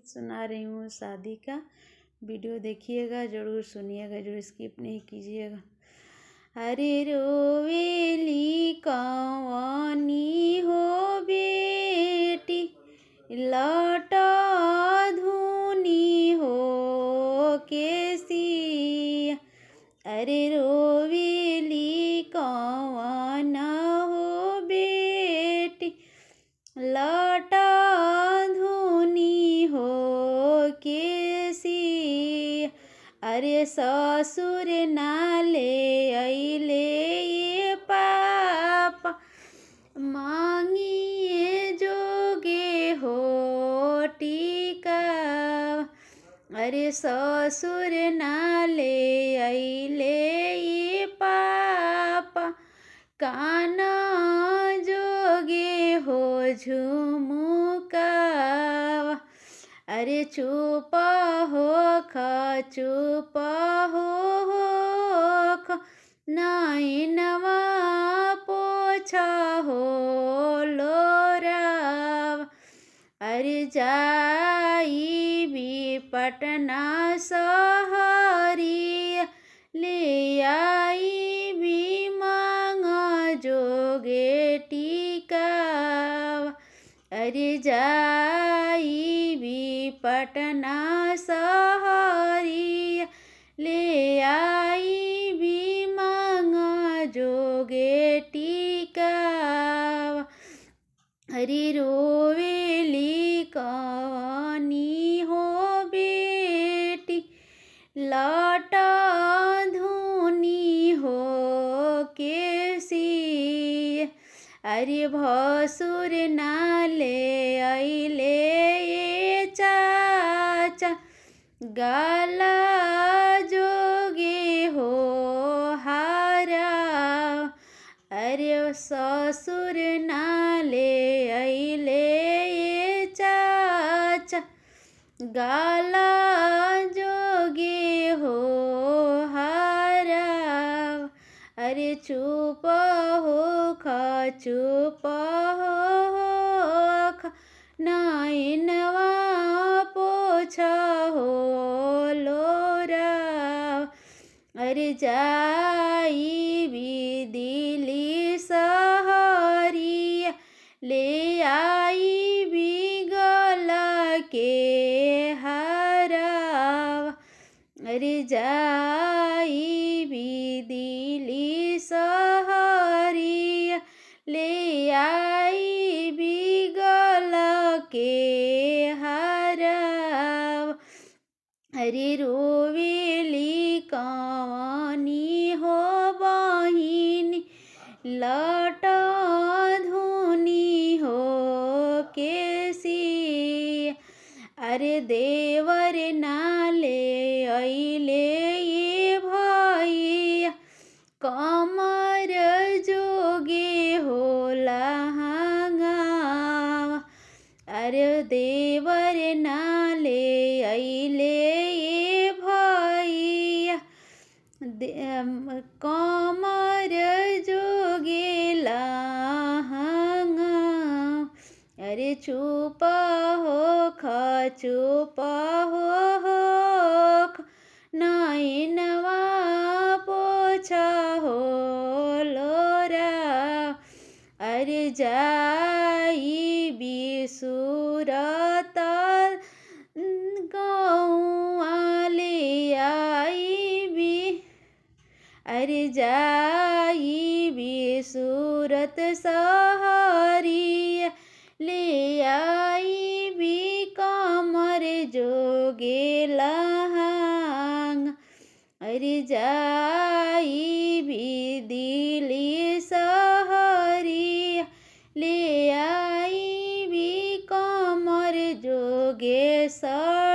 सुना रही हूँ शादी का। वीडियो देखिएगा, ज़रूर सुनिएगा, ज़रूर स्किप नहीं कीजिएगा। अरे रोवेली कौनी हो बेटी, लौटा धुनी हो केसिया। अरे रोवेली कौन हो बेटी, लौटा धुनी हो केसिया। अरे ससुर नाले अइले ये पापा, मांगिए जोगे हो टीका। अरे ससुर नाले अइले ये पापा, काना जोगे हो झुमुका। अरे चुप हो चुप हो नैनवा पोछा हो लोराव। अरे जाई भी पटना सहरी, ले आई भी मांगा जोगे टीका। अरे जाई भी पटना सहरी, ले आई भी मांगा जोगे टीका। अरे रोवेली कौनी हो बेटी, लौटा धुनी हो केसी। अरे भसुर नाले अइले ये चाचा, गाला जोगे हो हारा। अरे ससुर नाले अइले ये चाचा, गाला जोगे हो हारा। अरे चुप हो चुप हो नैनवा पोछा हो लोरा। अरे जाई भी दिल्ली सहरी, ले आई भी गला के हारा। अरे जाई भी दिल्ली सहरी, ले आई भी गला के हारा। अरे रोवेली कौनी हो बहिनी, लौटा धुनी हो केसी। अरे देवर नाले अइले ये भैया, कमर जोगे हो लहंगा। अरे देवर नाले अइले ये भैया, कमर जोगे लहंगा। अरे चुप हो चुप हो नैनवा पोछा हो लोरा। अरे जाई भी सूरत गौआ, ले आई भी। अरे जाई भी सूरत सहरी, ले आई भी कमर जोगे लहंग। अरे जाई भी दिल्ली सहरी, ले आई भी कमर जोगे सर।